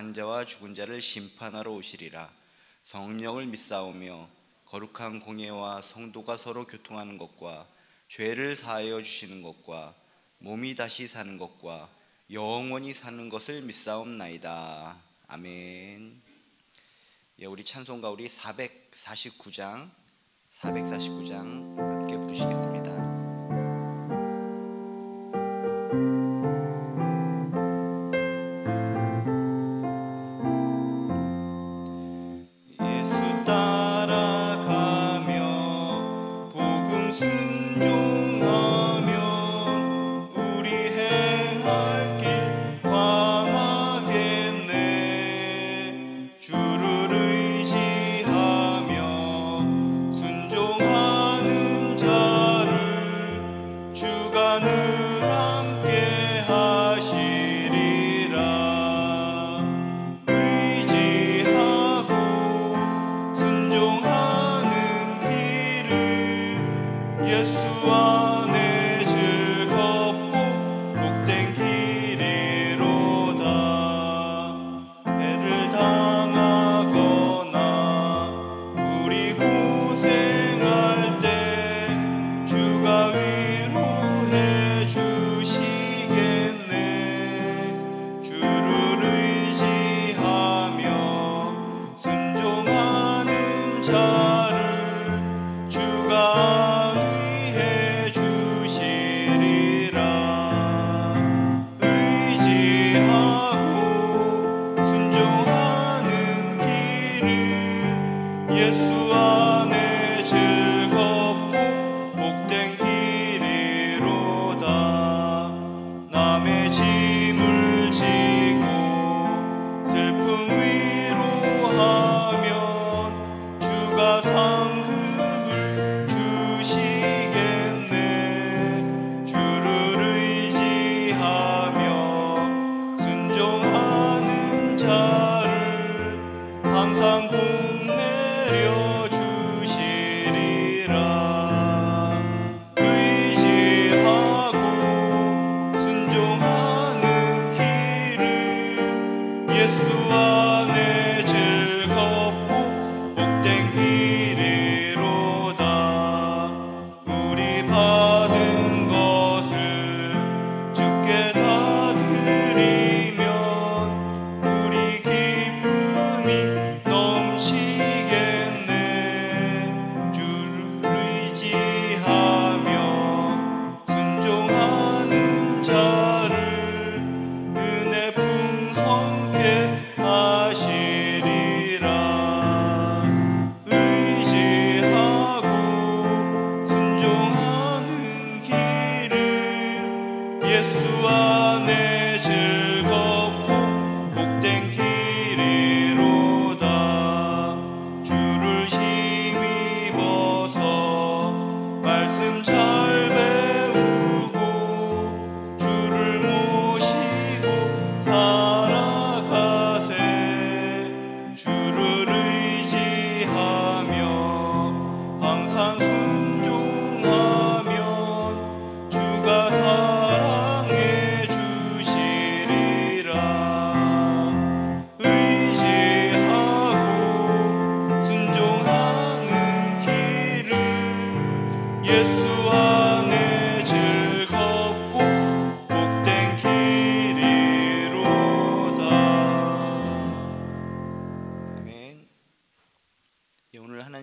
산 자와 죽은 자를 심판하러 오시리라. 성령을 믿사오며 거룩한 공예와 성도가 서로 교통하는 것과 죄를 사하여 주시는 것과 몸이 다시 사는 것과 영원히 사는 것을 믿사옵나이다. 아멘. 예, 우리 찬송가 우리 449장 함께 부르시겠습니다.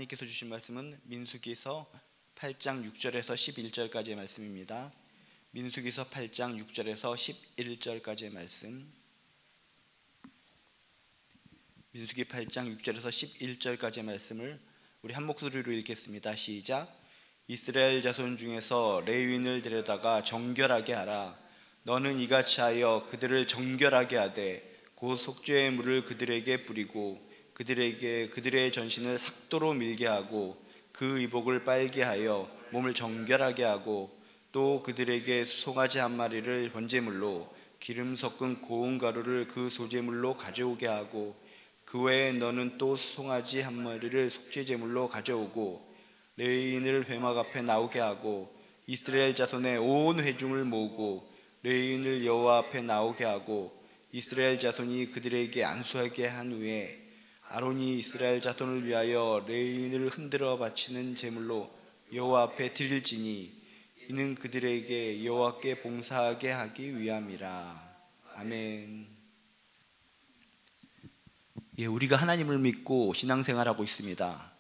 하나님께서 주신 말씀은 민수기서 8장 6절에서 11절까지의 말씀입니다. 민수기서 8장 6절에서 11절까지의 말씀. 민수기 8장 6절에서 11절까지의 말씀을 우리 한 목소리로 읽겠습니다. 시작. 이스라엘 자손 중에서 레위인을 데려다가 정결하게 하라. 너는 이같이 하여 그들을 정결하게 하되 곧 속죄의 물을 그들에게 뿌리고 그들의 전신을 삭도로 밀게 하고 그 의복을 빨게 하여 몸을 정결하게 하고 또 그들에게 송아지 한 마리를 번제물로 기름 섞은 고운 가루를 그 소제물로 가져오게 하고 그 외에 너는 또 송아지 한 마리를 속죄제물로 가져오고 레위인을 회막 앞에 나오게 하고 이스라엘 자손의 온 회중을 모으고 레위인을 여호와 앞에 나오게 하고 이스라엘 자손이 그들에게 안수하게 한 후에 아론이 이스라엘 자손을 위하여 레위인을 흔들어 바치는 제물로 여호와 앞에 드릴지니 이는 그들에게 여호와께 봉사하게 하기 위함이라. 아멘. 예, 우리가 하나님을 믿고 신앙생활하고 있습니다.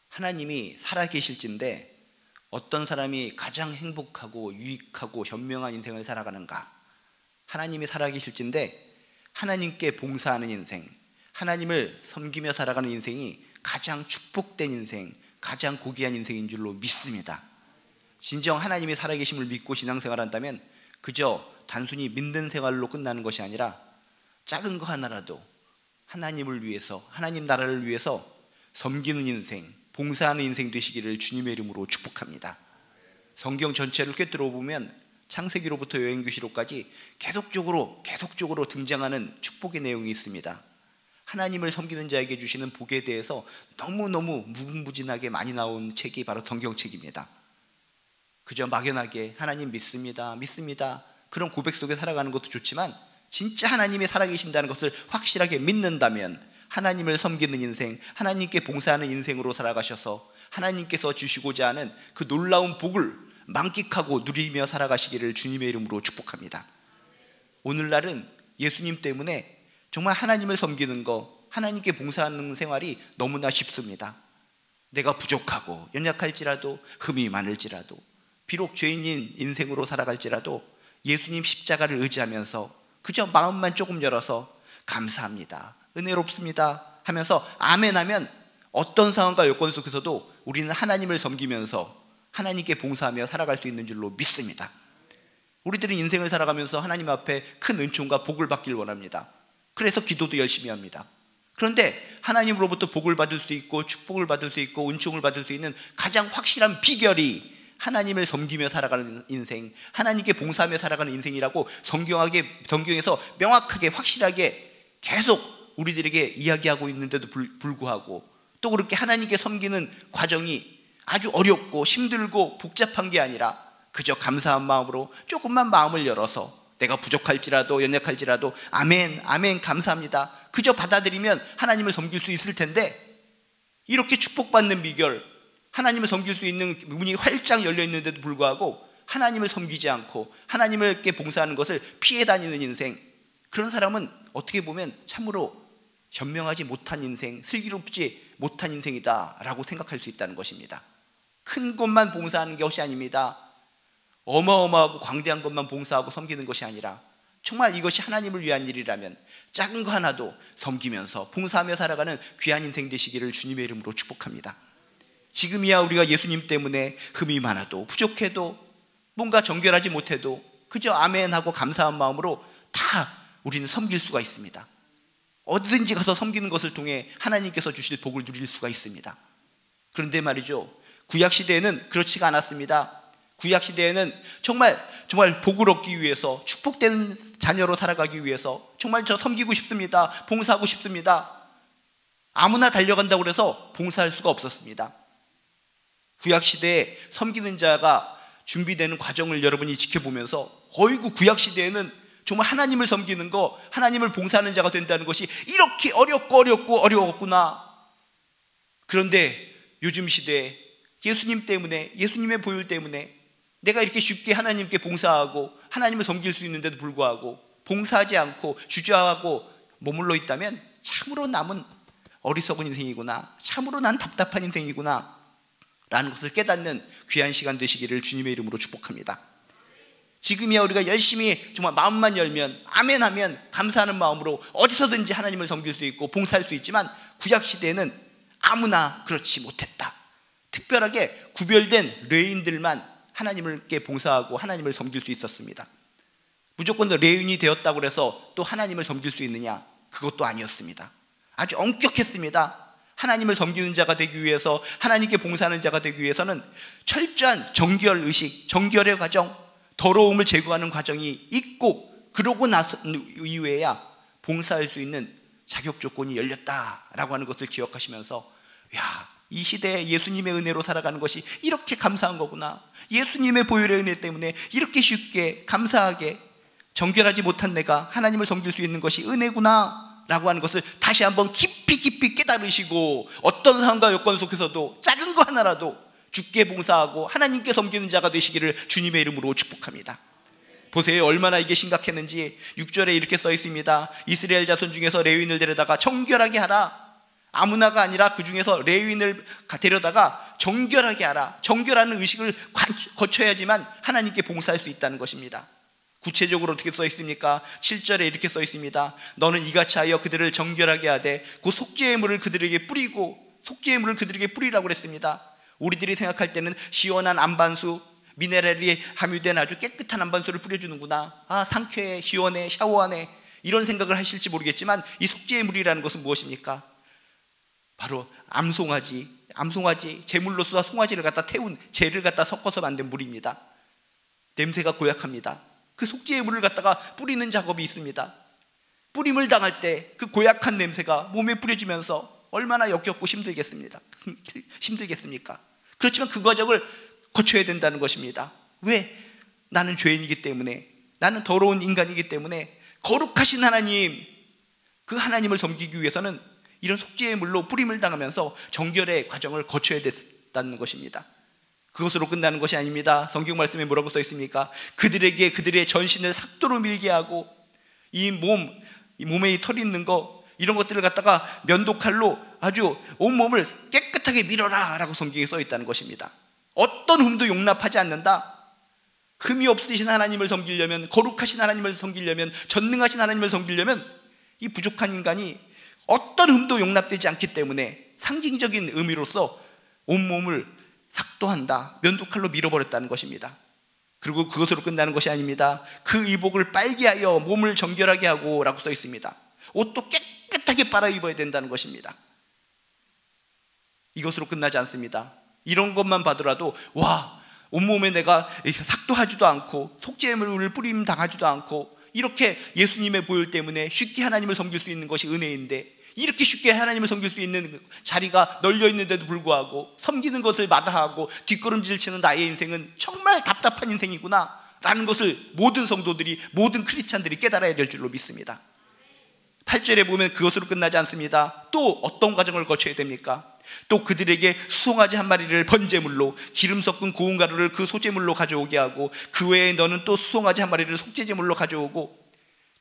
하나님이 살아계실진데 어떤 사람이 가장 행복하고 유익하고 현명한 인생을 살아가는가? 하나님이 살아계실진데 하나님께 봉사하는 인생, 하나님을 섬기며 살아가는 인생이 가장 축복된 인생, 가장 고귀한 인생인 줄로 믿습니다. 진정 하나님이 살아계심을 믿고 신앙생활한다면 그저 단순히 믿는 생활로 끝나는 것이 아니라 작은 거 하나라도 하나님을 위해서, 하나님 나라를 위해서 섬기는 인생, 봉사하는 인생 되시기를 주님의 이름으로 축복합니다. 성경 전체를 꿰뚫어 보면 창세기로부터 요한계시록까지 계속적으로 등장하는 축복의 내용이 있습니다. 하나님을 섬기는 자에게 주시는 복에 대해서 너무너무 무궁무진하게 많이 나온 책이 바로 성경책입니다. 그저 막연하게 하나님 믿습니다, 믿습니다, 그런 고백 속에 살아가는 것도 좋지만 진짜 하나님이 살아계신다는 것을 확실하게 믿는다면 하나님을 섬기는 인생, 하나님께 봉사하는 인생으로 살아가셔서 하나님께서 주시고자 하는 그 놀라운 복을 만끽하고 누리며 살아가시기를 주님의 이름으로 축복합니다. 오늘날은 예수님 때문에 정말 하나님을 섬기는 거, 하나님께 봉사하는 생활이 너무나 쉽습니다. 내가 부족하고 연약할지라도, 흠이 많을지라도, 비록 죄인인 인생으로 살아갈지라도 예수님 십자가를 의지하면서 그저 마음만 조금 열어서 감사합니다, 은혜롭습니다 하면서 아멘 하면 어떤 상황과 여건 속에서도 우리는 하나님을 섬기면서 하나님께 봉사하며 살아갈 수 있는 줄로 믿습니다. 우리들은 인생을 살아가면서 하나님 앞에 큰 은총과 복을 받길 원합니다. 그래서 기도도 열심히 합니다. 그런데 하나님으로부터 복을 받을 수 있고 축복을 받을 수 있고 은총을 받을 수 있는 가장 확실한 비결이 하나님을 섬기며 살아가는 인생, 하나님께 봉사하며 살아가는 인생이라고 성경에서 명확하게 확실하게 계속 우리들에게 이야기하고 있는데도 불구하고 또 그렇게 하나님께 섬기는 과정이 아주 어렵고 힘들고 복잡한 게 아니라 그저 감사한 마음으로 조금만 마음을 열어서 내가 부족할지라도 연약할지라도 아멘, 아멘, 감사합니다, 그저 받아들이면 하나님을 섬길 수 있을 텐데 이렇게 축복받는 비결, 하나님을 섬길 수 있는 문이 활짝 열려 있는데도 불구하고 하나님을 섬기지 않고 하나님께 봉사하는 것을 피해 다니는 인생, 그런 사람은 어떻게 보면 참으로 현명하지 못한 인생, 슬기롭지 못한 인생이다 라고 생각할 수 있다는 것입니다. 큰 것만 봉사하는 것이 아닙니다. 어마어마하고 광대한 것만 봉사하고 섬기는 것이 아니라 정말 이것이 하나님을 위한 일이라면 작은 거 하나도 섬기면서 봉사하며 살아가는 귀한 인생 되시기를 주님의 이름으로 축복합니다. 지금이야 우리가 예수님 때문에 흠이 많아도 부족해도 뭔가 정결하지 못해도 그저 아멘하고 감사한 마음으로 다 우리는 섬길 수가 있습니다. 어디든지 가서 섬기는 것을 통해 하나님께서 주실 복을 누릴 수가 있습니다. 그런데 말이죠, 구약시대에는 그렇지가 않았습니다. 구약시대에는 정말 복을 얻기 위해서, 축복되는 자녀로 살아가기 위해서 정말 저 섬기고 싶습니다, 봉사하고 싶습니다, 아무나 달려간다고 해서 봉사할 수가 없었습니다. 구약시대에 섬기는 자가 준비되는 과정을 여러분이 지켜보면서 어이구, 구약시대에는 정말 하나님을 섬기는 거, 하나님을 봉사하는 자가 된다는 것이 이렇게 어려웠구나. 그런데 요즘 시대에 예수님 때문에, 예수님의 보혈 때문에 내가 이렇게 쉽게 하나님께 봉사하고 하나님을 섬길 수 있는데도 불구하고 봉사하지 않고 주저하고 머물러 있다면 참으로 남은 어리석은 인생이구나, 참으로 난 답답한 인생이구나 라는 것을 깨닫는 귀한 시간 되시기를 주님의 이름으로 축복합니다. 지금이야 우리가 열심히 정말 마음만 열면 아멘하면 감사하는 마음으로 어디서든지 하나님을 섬길 수 있고 봉사할 수 있지만 구약시대에는 아무나 그렇지 못했다. 특별하게 구별된 레위인들만 하나님께 봉사하고 하나님을 섬길 수 있었습니다. 무조건 레위인이 되었다고 해서 또 하나님을 섬길 수 있느냐? 그것도 아니었습니다. 아주 엄격했습니다. 하나님을 섬기는 자가 되기 위해서, 하나님께 봉사하는 자가 되기 위해서는 철저한 정결의식, 정결의 과정, 더러움을 제거하는 과정이 있고 그러고 나서 이후에야 봉사할 수 있는 자격 조건이 열렸다라고 하는 것을 기억하시면서 이 시대에 예수님의 은혜로 살아가는 것이 이렇게 감사한 거구나, 예수님의 보혈의 은혜 때문에 이렇게 쉽게 감사하게 정결하지 못한 내가 하나님을 섬길 수 있는 것이 은혜구나 라고 하는 것을 다시 한번 깊이 깨달으시고, 어떤 상황과 여건 속에서도 작은 거 하나라도 주께 봉사하고 하나님께 섬기는 자가 되시기를 주님의 이름으로 축복합니다. 보세요, 얼마나 이게 심각했는지. 6절에 이렇게 써 있습니다. 이스라엘 자손 중에서 레위인을 데려다가 정결하게 하라. 아무나가 아니라 그 중에서 레위인을 데려다가 정결하게 하라. 정결하는 의식을 거쳐야지만 하나님께 봉사할 수 있다는 것입니다. 구체적으로 어떻게 써 있습니까? 7절에 이렇게 써 있습니다. 너는 이같이 하여 그들을 정결하게 하되 그 속죄의 물을 그들에게 뿌리고, 속죄의 물을 그들에게 뿌리라고 그랬습니다. 우리들이 생각할 때는 시원한 안반수, 미네랄이 함유된 아주 깨끗한 안반수를 뿌려주는구나, 상쾌해, 시원해, 샤워하네, 이런 생각을 하실지 모르겠지만, 이 속죄의 물이라는 것은 무엇입니까? 바로 암송아지, 제물로서 송아지를 갖다 태운 재를 갖다 섞어서 만든 물입니다. 냄새가 고약합니다. 그 속죄의 물을 갖다가 뿌리는 작업이 있습니다. 뿌림을 당할 때 그 고약한 냄새가 몸에 뿌려지면서 얼마나 역겹고 힘들겠습니까? 그렇지만 그 과정을 거쳐야 된다는 것입니다. 왜? 나는 죄인이기 때문에, 나는 더러운 인간이기 때문에 거룩하신 하나님, 그 하나님을 섬기기 위해서는 이런 속죄의 물로 뿌림을 당하면서 정결의 과정을 거쳐야 된다는 것입니다. 그것으로 끝나는 것이 아닙니다. 성경 말씀에 뭐라고 써 있습니까? 그들에게 그들의 전신을 삭도로 밀게 하고, 이 몸에 이 털 있는 거, 이런 것들을 갖다가 면도칼로 아주 온몸을 깨끗하게 밀어라 라고 성경에 써 있다는 것입니다. 어떤 흠도 용납하지 않는다. 흠이 없으신 하나님을 섬기려면, 거룩하신 하나님을 섬기려면, 전능하신 하나님을 섬기려면 이 부족한 인간이 어떤 흠도 용납되지 않기 때문에 상징적인 의미로서 온몸을 삭도한다, 면도칼로 밀어버렸다는 것입니다. 그리고 그것으로 끝나는 것이 아닙니다. 그 의복을 빨게 하여 몸을 정결하게 하고 라고 써 있습니다. 옷도 깨끗하게 빨아 입어야 된다는 것입니다. 이것으로 끝나지 않습니다. 이런 것만 봐더라도 온몸에 내가 삭도하지도 않고 속죄물을 뿌림 당하지도 않고 이렇게 예수님의 보혈 때문에 쉽게 하나님을 섬길 수 있는 것이 은혜인데, 이렇게 쉽게 하나님을 섬길 수 있는 자리가 널려 있는데도 불구하고 섬기는 것을 마다하고 뒷걸음질 치는 나의 인생은 정말 답답한 인생이구나 라는 것을 모든 성도들이, 모든 크리스찬들이 깨달아야 될 줄로 믿습니다. 8절에 보면 그것으로 끝나지 않습니다. 또 어떤 과정을 거쳐야 됩니까? 또 그들에게 수송아지 한 마리를 번제물로, 기름 섞은 고운 가루를 그 소제물로 가져오게 하고, 그 외에 너는 또 수송아지 한 마리를 속죄제물로 가져오고,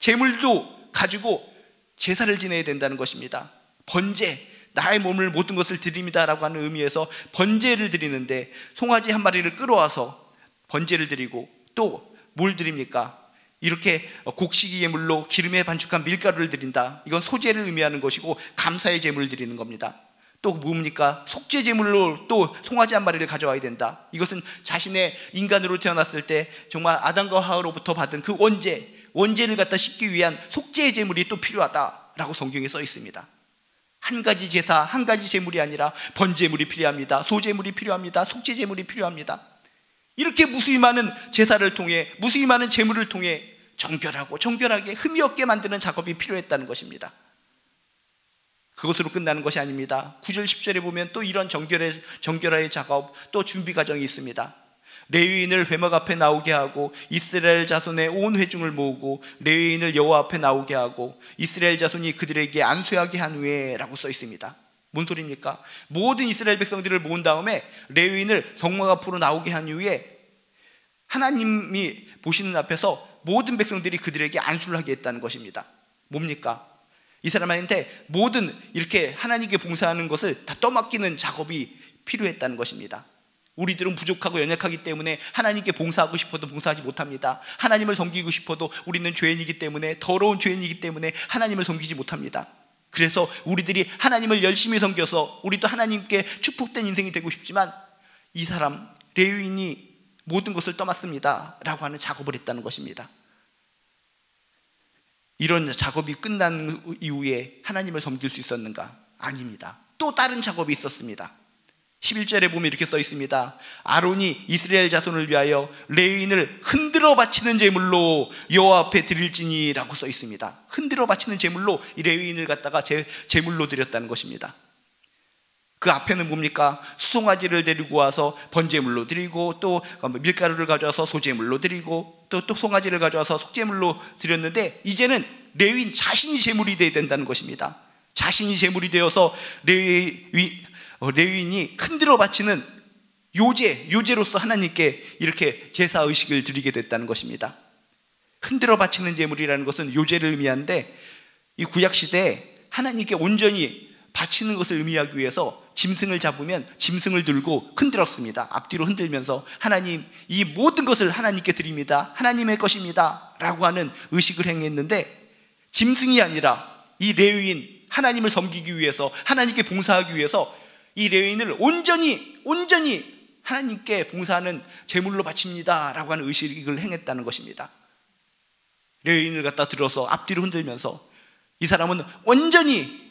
제물도 가지고 제사를 지내야 된다는 것입니다. 번제, 나의 몸을 모든 것을 드립니다 라고 하는 의미에서 번제를 드리는데, 송아지 한 마리를 끌어와서 번제를 드리고, 또 뭘 드립니까? 이렇게 곡식의 예물로 기름에 반죽한 밀가루를 드린다. 이건 소제를 의미하는 것이고 감사의 제물을 드리는 겁니다. 또 뭡니까? 속죄 제물로 또 송아지 한 마리를 가져와야 된다. 이것은 자신의 인간으로 태어났을 때 정말 아담과 하와로부터 받은 그 원죄를 갖다 씻기 위한 속죄의 제물이 또 필요하다라고 성경에 써 있습니다. 한 가지 제사, 한 가지 제물이 아니라 번제물이 필요합니다. 소제물이 필요합니다. 속죄 제물이 필요합니다. 이렇게 무수히 많은 제사를 통해, 무수히 많은 제물을 통해 정결하게 흠이 없게 만드는 작업이 필요했다는 것입니다. 그것으로 끝나는 것이 아닙니다. 9절 10절에 보면 또 이런 정결의 작업, 또 준비 과정이 있습니다. 레위인을 회막 앞에 나오게 하고 이스라엘 자손의 온 회중을 모으고 레위인을 여호와 앞에 나오게 하고 이스라엘 자손이 그들에게 안수하게 한 후에 라고 써 있습니다. 뭔 소리입니까? 모든 이스라엘 백성들을 모은 다음에 레위인을 성막 앞으로 나오게 한 이후에 하나님이 보시는 앞에서 모든 백성들이 그들에게 안수를 하게 했다는 것입니다. 뭡니까? 이 사람한테 모든 이렇게 하나님께 봉사하는 것을 다 떠맡기는 작업이 필요했다는 것입니다. 우리들은 부족하고 연약하기 때문에 하나님께 봉사하고 싶어도 봉사하지 못합니다. 하나님을 섬기고 싶어도 우리는 죄인이기 때문에, 더러운 죄인이기 때문에 하나님을 섬기지 못합니다. 그래서 우리들이 하나님을 열심히 섬겨서 우리도 하나님께 축복된 인생이 되고 싶지만, 이 사람 레위인이 모든 것을 떠맡습니다 라고 하는 작업을 했다는 것입니다. 이런 작업이 끝난 이후에 하나님을 섬길 수 있었는가? 아닙니다. 또 다른 작업이 있었습니다. 11절에 보면 이렇게 써 있습니다. 아론이 이스라엘 자손을 위하여 레위인을 흔들어 바치는 제물로 여호와 앞에 드릴지니 라고 써 있습니다. 흔들어 바치는 제물로 이 레위인을 갖다가 제물로 드렸다는 것입니다. 그 앞에는 뭡니까? 수송아지를 데리고 와서 번제물로 드리고, 또 밀가루를 가져와서 소제물로 드리고, 또 송아지를 가져와서 속제물로 드렸는데, 이제는 레위인 자신이 제물이 되어야 된다는 것입니다. 자신이 제물이 되어서 레위인이 흔들어 바치는 요제로서 하나님께 이렇게 제사 의식을 드리게 됐다는 것입니다. 흔들어 바치는 제물이라는 것은 요제를 의미하는데, 이 구약시대에 하나님께 온전히 바치는 것을 의미하기 위해서 짐승을 잡으면 짐승을 들고 흔들었습니다. 앞뒤로 흔들면서 하나님, 이 모든 것을 하나님께 드립니다, 하나님의 것입니다 라고 하는 의식을 행했는데, 짐승이 아니라 이 레위인, 하나님을 섬기기 위해서, 하나님께 봉사하기 위해서 이 레위인을 온전히 하나님께 봉사하는 제물로 바칩니다 라고 하는 의식을 행했다는 것입니다. 레위인을 갖다 들어서 앞뒤로 흔들면서 이 사람은 완전히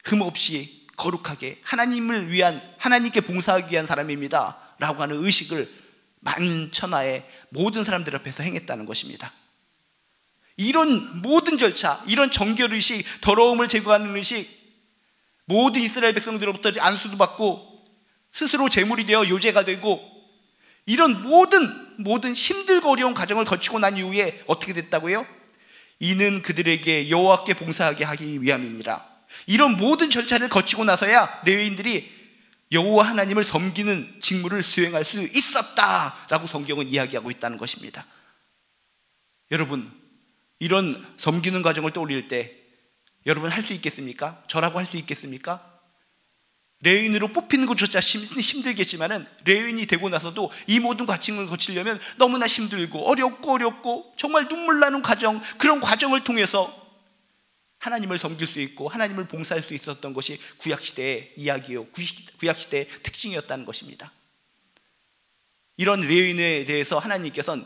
흠없이 거룩하게 하나님을 위한, 하나님께 봉사하기 위한 사람입니다 라고 하는 의식을 만천하의 모든 사람들 앞에서 행했다는 것입니다. 이런 모든 절차, 이런 정결의식, 더러움을 제거하는 의식, 모든 이스라엘 백성들로부터 안수도 받고 스스로 제물이 되어 요제가 되고, 이런 모든 힘들고 어려운 과정을 거치고 난 이후에 어떻게 됐다고요? 이는 그들에게 여호와께 봉사하게 하기 위함이니라. 이런 모든 절차를 거치고 나서야 레위인들이 여호와 하나님을 섬기는 직무를 수행할 수 있었다라고 성경은 이야기하고 있다는 것입니다. 여러분, 이런 섬기는 과정을 떠올릴 때 여러분 할 수 있겠습니까? 저라고 할 수 있겠습니까? 레위인으로 뽑히는 것조차 힘들겠지만은, 레위인이 되고 나서도 이 모든 과정을 거치려면 너무나 힘들고 어렵고 정말 눈물 나는 과정, 그런 과정을 통해서 하나님을 섬길 수 있고 하나님을 봉사할 수 있었던 것이 구약시대의 이야기요, 구약시대의 특징이었다는 것입니다. 이런 레위인에 대해서 하나님께서는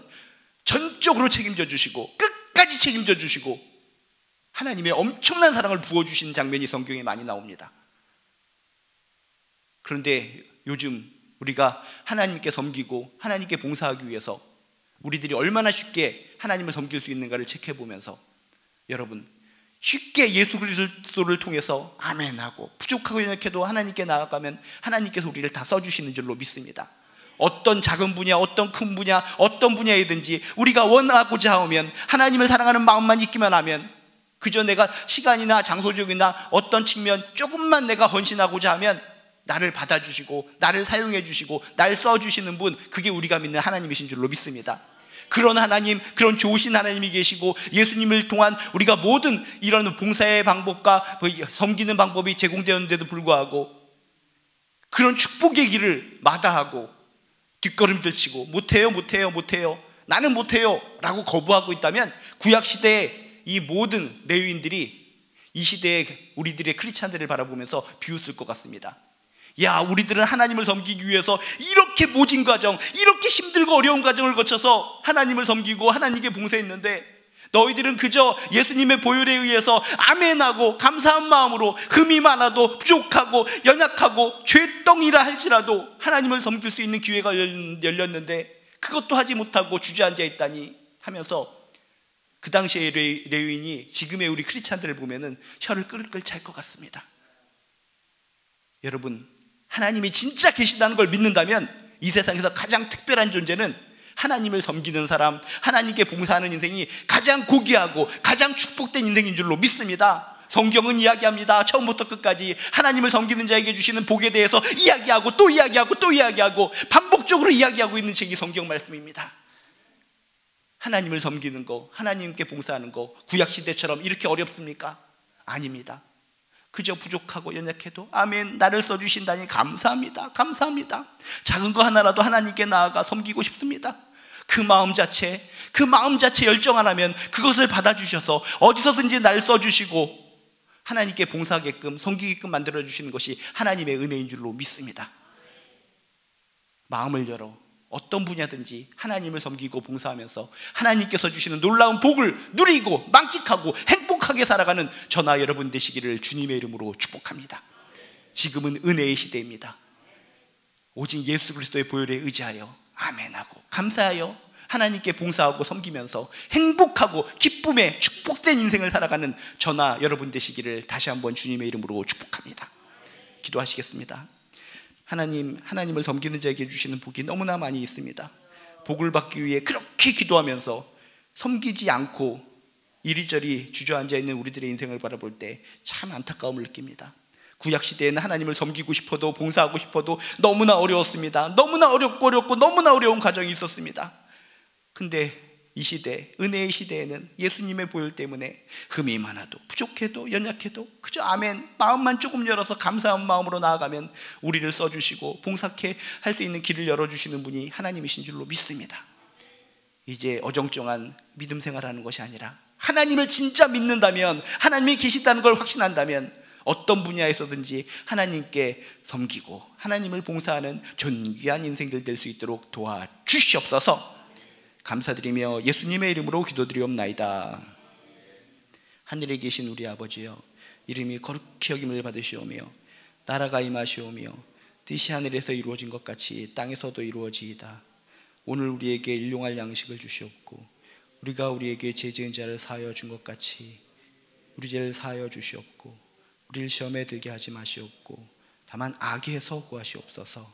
전적으로 책임져 주시고 끝까지 책임져 주시고 하나님의 엄청난 사랑을 부어주신 장면이 성경에 많이 나옵니다. 그런데 요즘 우리가 하나님께 섬기고 하나님께 봉사하기 위해서 우리들이 얼마나 쉽게 하나님을 섬길 수 있는가를 체크해보면서, 여러분, 쉽게 예수 그리스도를 통해서 아멘하고 부족하고 연약해도 하나님께 나아가면 하나님께서 우리를 다 써주시는 줄로 믿습니다. 어떤 작은 분야, 어떤 큰 분야, 어떤 분야이든지 우리가 원하고자 하면, 하나님을 사랑하는 마음만 있기만 하면, 그저 내가 시간이나 장소적이나 어떤 측면 조금만 내가 헌신하고자 하면 나를 받아주시고 나를 사용해 주시고 날 써주시는 분, 그게 우리가 믿는 하나님이신 줄로 믿습니다. 그런 하나님, 그런 좋으신 하나님이 계시고 예수님을 통한 우리가 모든 이런 봉사의 방법과 섬기는 방법이 제공되었는데도 불구하고 그런 축복의 길을 마다하고 뒷걸음질 치고 못해요 나는 못해요 라고 거부하고 있다면, 구약시대의 이 모든 레위인들이 이 시대의 우리들의 크리스찬들을 바라보면서 비웃을 것 같습니다. 야, 우리들은 하나님을 섬기기 위해서 이렇게 모진 과정, 이렇게 힘들고 어려운 과정을 거쳐서 하나님을 섬기고 하나님께 봉사했는데, 너희들은 그저 예수님의 보혈에 의해서 아멘하고 감사한 마음으로 흠이 많아도 부족하고 연약하고 죄덩이라 할지라도 하나님을 섬길 수 있는 기회가 열렸는데 그것도 하지 못하고 주저앉아 있다니 하면서, 그 당시의 레위인이 지금의 우리 크리스찬들을 보면은 혀를 끌끌 찰 것 같습니다. 여러분, 하나님이 진짜 계시다는 걸 믿는다면 이 세상에서 가장 특별한 존재는 하나님을 섬기는 사람, 하나님께 봉사하는 인생이 가장 고귀하고 가장 축복된 인생인 줄로 믿습니다. 성경은 이야기합니다. 처음부터 끝까지 하나님을 섬기는 자에게 주시는 복에 대해서 이야기하고 또 이야기하고 또 이야기하고 반복적으로 이야기하고 있는 책이 성경 말씀입니다. 하나님을 섬기는 거, 하나님께 봉사하는 거 구약시대처럼 이렇게 어렵습니까? 아닙니다. 그저 부족하고 연약해도 아멘, 나를 써주신다니 감사합니다. 작은 거 하나라도 하나님께 나아가 섬기고 싶습니다. 그 마음 자체 열정 하나면 그것을 받아주셔서 어디서든지 나를 써주시고 하나님께 봉사하게끔 섬기게끔 만들어주시는 것이 하나님의 은혜인 줄로 믿습니다. 마음을 열어 어떤 분야든지 하나님을 섬기고 봉사하면서 하나님께서 주시는 놀라운 복을 누리고 만끽하고 행복하게 살아가는 저나 여러분 되시기를 주님의 이름으로 축복합니다. 지금은 은혜의 시대입니다. 오직 예수 그리스도의 보혈에 의지하여 아멘하고 감사하여 하나님께 봉사하고 섬기면서 행복하고 기쁨에 축복된 인생을 살아가는 저나 여러분 되시기를 다시 한번 주님의 이름으로 축복합니다. 기도하시겠습니다. 하나님을 섬기는 자에게 주시는 복이 너무나 많이 있습니다. 복을 받기 위해 그렇게 기도하면서 섬기지 않고 이리저리 주저앉아 있는 우리들의 인생을 바라볼 때 참 안타까움을 느낍니다. 구약시대에는 하나님을 섬기고 싶어도 봉사하고 싶어도 너무나 어려웠습니다. 너무나 어렵고 너무나 어려운 과정이 있었습니다. 근데 이 시대, 은혜의 시대에는 예수님의 보혈 때문에 흠이 많아도 부족해도 연약해도 그저 아멘 마음만 조금 열어서 감사한 마음으로 나아가면 우리를 써주시고 봉사케 할 수 있는 길을 열어주시는 분이 하나님이신 줄로 믿습니다. 이제 어정쩡한 믿음 생활하는 것이 아니라 하나님을 진짜 믿는다면, 하나님이 계시다는 걸 확신한다면 어떤 분야에서든지 하나님께 섬기고 하나님을 봉사하는 존귀한 인생들 될 수 있도록 도와주시옵소서. 감사드리며 예수님의 이름으로 기도드리옵나이다. 하늘에 계신 우리 아버지여, 이름이 거룩히 여김을 받으시오며 나라가 임하시오며 뜻이 하늘에서 이루어진 것 같이 땅에서도 이루어지이다. 오늘 우리에게 일용할 양식을 주시옵고 우리가 우리에게 죄 지은 자를 사하여 준 것 같이 우리 죄를 사하여 주시옵고 우리를 시험에 들게 하지 마시옵고 다만 악에서 구하시옵소서.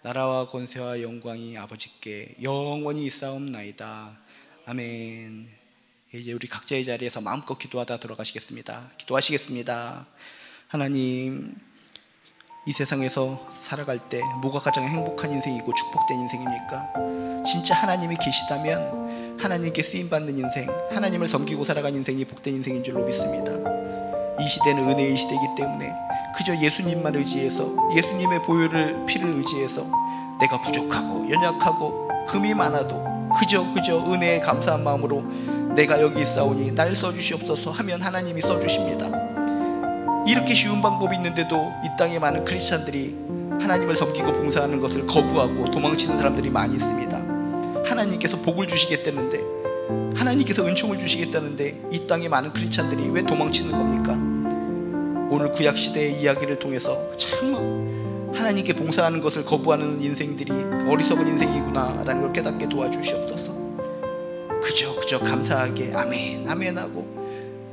나라와 권세와 영광이 아버지께 영원히 있사옵나이다. 아멘. 이제 우리 각자의 자리에서 마음껏 기도하다 돌아가시겠습니다. 기도하시겠습니다. 하나님, 이 세상에서 살아갈 때 뭐가 가장 행복한 인생이고 축복된 인생입니까? 진짜 하나님이 계시다면 하나님께 쓰임받는 인생, 하나님을 섬기고 살아간 인생이 복된 인생인 줄로 믿습니다. 이 시대는 은혜의 시대이기 때문에 그저 예수님만 의지해서, 예수님의 보혈을 피를 의지해서 내가 부족하고 연약하고 흠이 많아도 그저 은혜에 감사한 마음으로 내가 여기 있사오니 날 써주시옵소서 하면 하나님이 써주십니다. 이렇게 쉬운 방법이 있는데도 이 땅에 많은 크리스찬들이 하나님을 섬기고 봉사하는 것을 거부하고 도망치는 사람들이 많이 있습니다. 하나님께서 복을 주시겠다는데, 하나님께서 은총을 주시겠다는데 이 땅에 많은 크리스찬들이 왜 도망치는 겁니까? 오늘 구약시대의 이야기를 통해서 참 하나님께 봉사하는 것을 거부하는 인생들이 어리석은 인생이구나 라는 걸 깨닫게 도와주시옵소서. 그저 감사하게 아멘 하고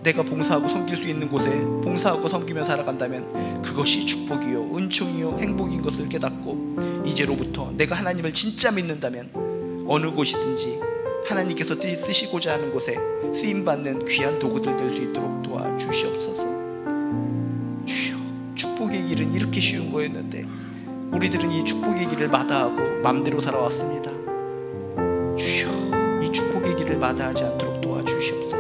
내가 봉사하고 섬길 수 있는 곳에 봉사하고 섬기며 살아간다면 그것이 축복이요 은총이요 행복인 것을 깨닫고 이제로부터 내가 하나님을 진짜 믿는다면 어느 곳이든지 하나님께서 쓰시고자 하는 곳에 쓰임받는 귀한 도구들 될 수 있도록 도와주시옵소서. 주여, 축복의 길은 이렇게 쉬운 거였는데 우리들은 이 축복의 길을 마다하고 맘대로 살아왔습니다. 주여, 이 축복의 길을 마다하지 않도록 도와주시옵소서.